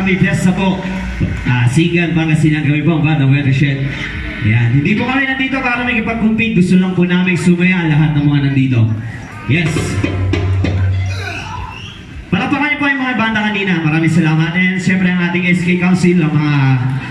Happy Fiesta po. Sigan, Pangasinan, kami po ang Banda Watershed. Yan. Hindi po kami nandito para makipag-compete. Gusto lang po namin sumaya lahat ng mga nandito. Yes. Palakpakan niyo po yung mga banda kanina. Maraming salamat. And siyempre ang ating SK Council, ang mga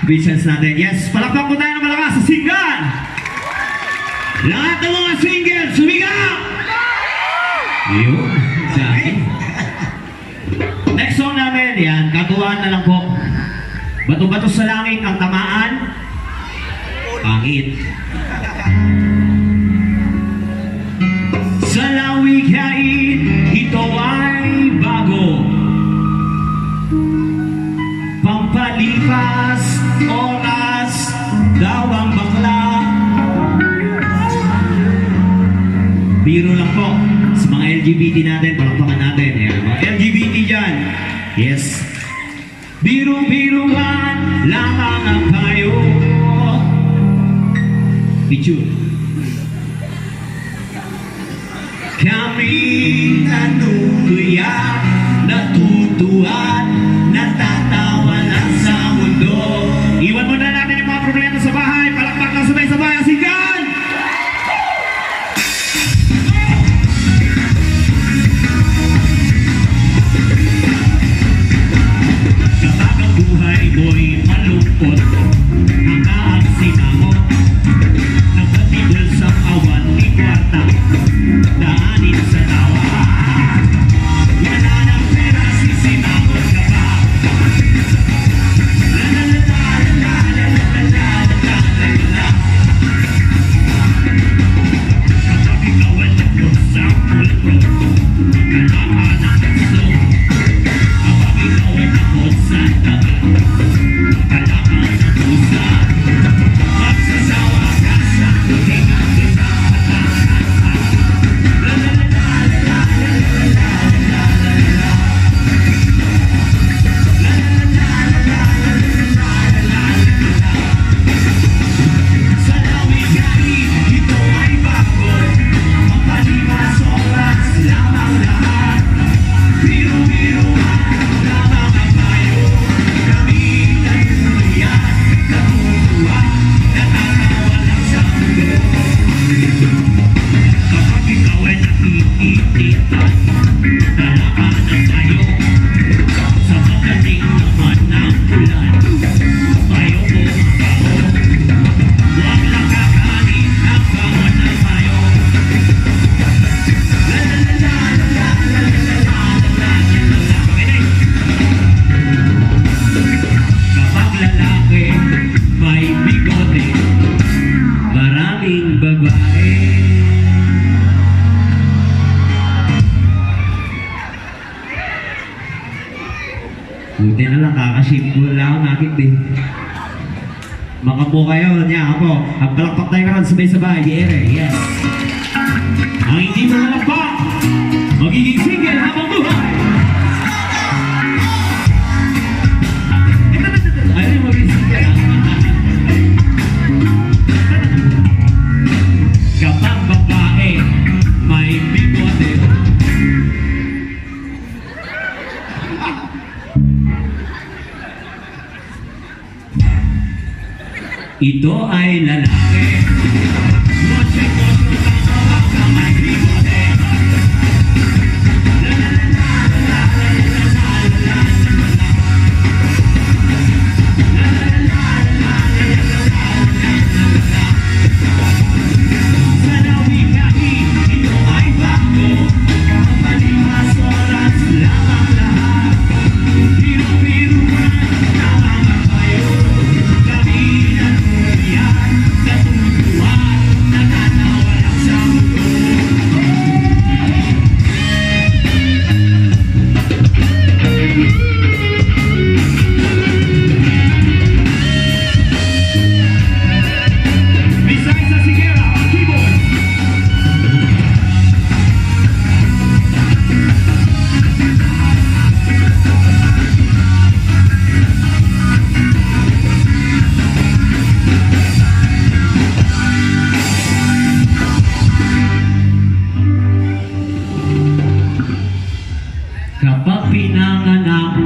musicians natin. Yes, palakpak po tayo ng malakas sa Sigan! Lahat ng mga single, sumigaw! Yun. Sabi. Next song namin, yan, katuwaan na lang po. Bato-bato sa langit ang tamaan. Pangit. Sa lawikain, ito ay bago. Pampalipas, oras, daw ang bakla. Biro lang po sa mga LGBT natin, palakpakan natin. Ayan, mga LGBT dyan. Yes. Biro-biruan lamang ang payo. Picture. Kami nanunuyan, natutuan, natatawa lang sa mundo. Iwan muna natin yung mga problema sa bahay. Palakpak lang sabay-sabay. Asigan! Kapag ang buhay mo'y malungkot, ang kaagsinamot, napatibol sa awan ni kwarta, daanin sa tawa. Wala ng pera, sisinamot ka pa. La la la la la la la la la la la. Kapag ikaw ay nagpot sa pulpo, kailangan ng gusto. Kapag ikaw ay nagpot sa tabi, kailangan ng pusa. Magsasawa ka sa tulingan kita. La la la la la la la la la la la. La la la la la la la la la. Sa lawikain, ito ay bago. Mapalipas oras lamang lahat. Biro-biruan lamang ang payo. Kami nanunuyan, natutuwa, natatawa lang sa mundo. Kapag ikaw ay nakikitintan, talakan ang tayo. Sa pagdating naman ng ulan, tayo po ang baho. Huwag lang kakanin ang bawat ng tayo. La la la la la la la la la la la. Kapag lalaki may bigote, maraming babae. Buti na lang kakaship ko lang nakit din. Makapo kayo niya ako. Ang palakpak tayo karon sabay-sabay. Di ere, yes. Ang hindi mo malakpak, magiging single habang buhay. Ayaw yung magiging single. Kapag babae may bigote, ito ay lalaki. Noche-noche ang hawak na may bigote. La la la la la la la la la la la. La la la la la la la la la. Sa lawikain, ito ay bago. Mapalipas oras lamang lahat. Biro-biruan lamang ang payo. Kami nanunuyan, natutuwa, natatawa lang sa mundo. Besides sa Sigera, keyboard. Kapag pinanganak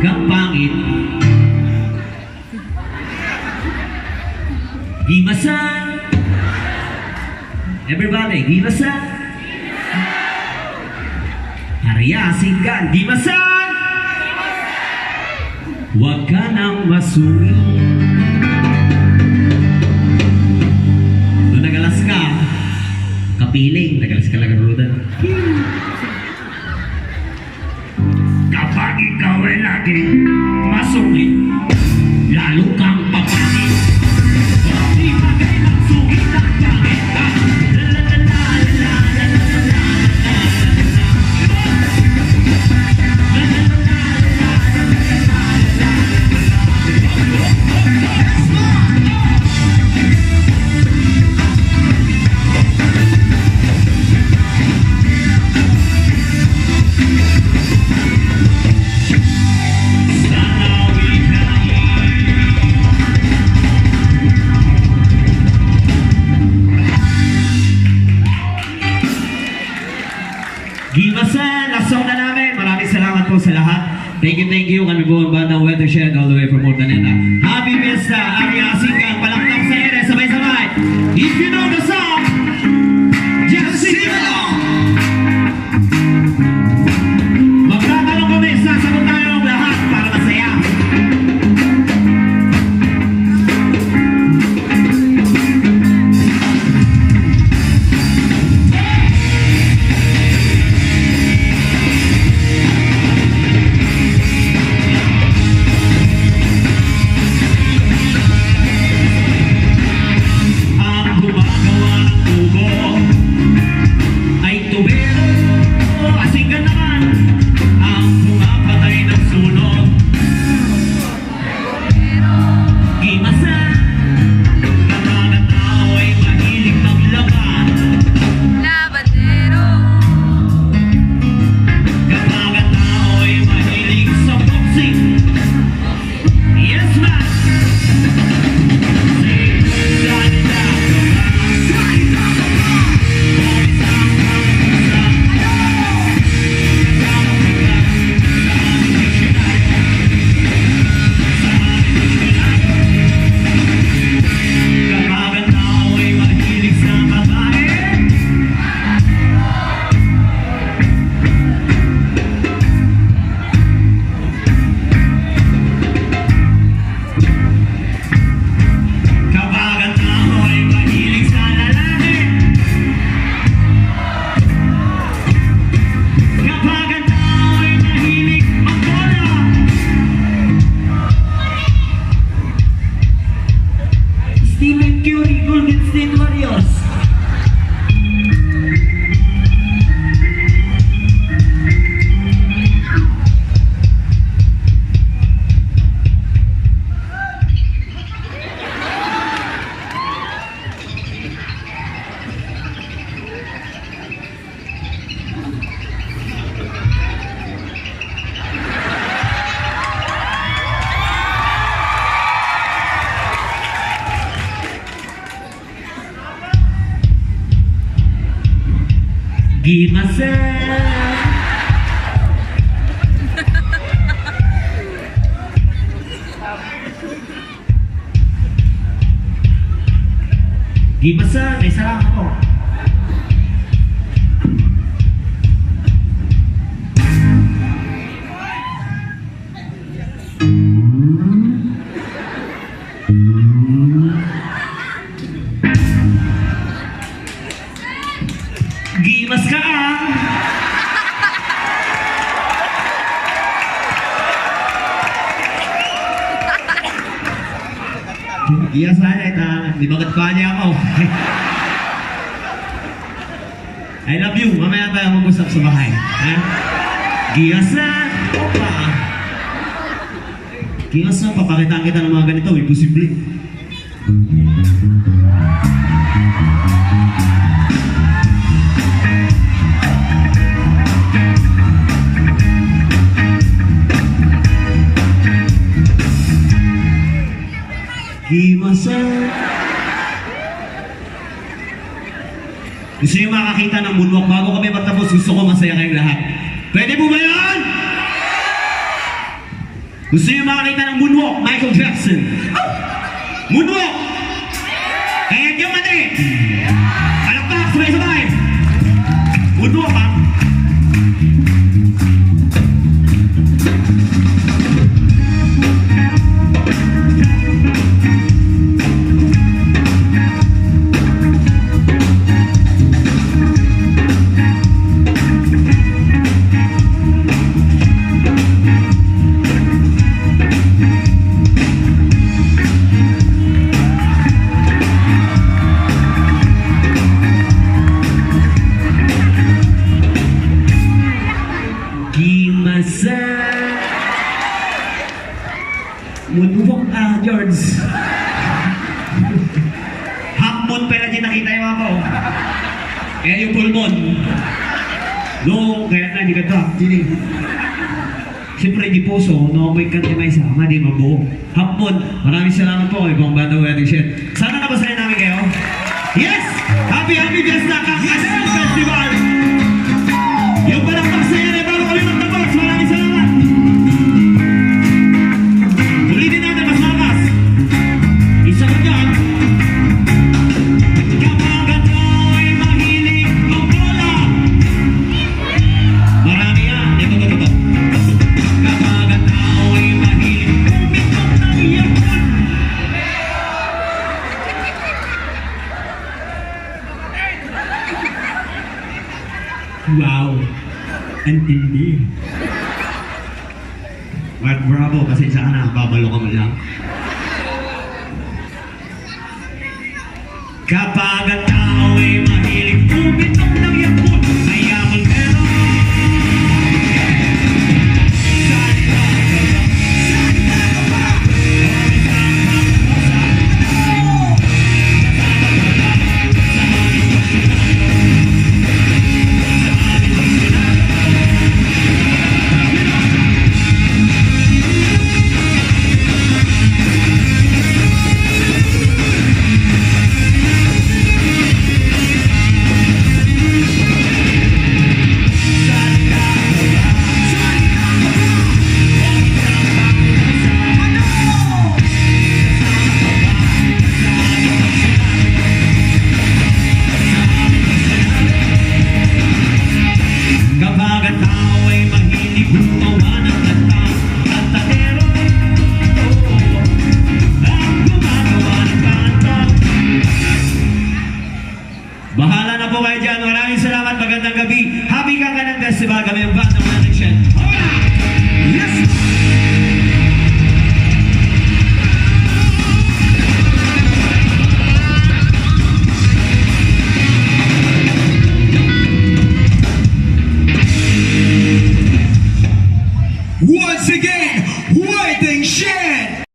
kang pangit, Gimasan! Everybody, Gimasan! Parehasinggan, Gimasan! Huwag ka nang masuri. Nung nagalas ka, kapiling, nagalas ka lang ang rodan. Kapag ikaw ay laging masungit, lalo kang papangit. Di bagay magsungit ang pangit ka. La la la la la la la la la. Gimasan, last song na namin. Maraming salamat po sa lahat. Thank you. Kami po ang bandang Weathershed all the way from Mortaneta. Happy Fiesta, Ariasinggan, palakpak sa ere, sabay-sabay. If you know the song, just sing along! Magtatanong kami, sasagot tayo ng lahat para masaya. Stephen Curry, Golden State Warriors. Gimasan. Gimasan, may sarang ako. Gimas ka ah! Iya sana ita, di bagat pa niya ako. I love you, mamaya tayo mag-usap sa bahay. Giyasan! Opa! Giyasan, papakitaan kita ng mga ganito, imposible. Gimasan. Gusto niyo makakita ng moonwalk bago kami magtapos? Gusto ko masaya kayong lahat. Pwede po ba yan? Gusto niyo makakita ng moonwalk? Michael Jackson. Oh! Moonwalk! Kaya Alakpak, sabay-sabay. Moonwalk ha. Kimasa. Moonwalk George. Half moon pala din nakita yung mga ko. Kaya yung full moon. No, kaya na, hindi ka drop. Hindi. Siyempre, di puso, no, may kanti may sama, di mabuo. Half moon, maraming salamat po, ibang banda wedding shit. Sana napasaya namin kayo. Yes! Happy Fiesta Kakasal Festival! Yung palang pagsaya na bago kami magtapos, maraming salamat! Ulitin natin, mas lakas! Isa ko dyan. Kapag ako'y mahilig kumola. Marami yan, ito. Kapag ako'y mahilig kumitok ng yakon. Wow! Ang tindi. Well, bravo, kasi sa na, babalo ka mo lang. Kapag ang tao'y mahilig pumitok ng yakot, mayaman pero kapag ang tao'y mahilig gumawa ng kanta, kantadero ang gumagawa ng kanta. Bahala na po kayo dyan. Maraming salamat. Magandang gabi. Happy Kakasal Festival. Kami yung band ng Wedding Shit. Yes! Once again.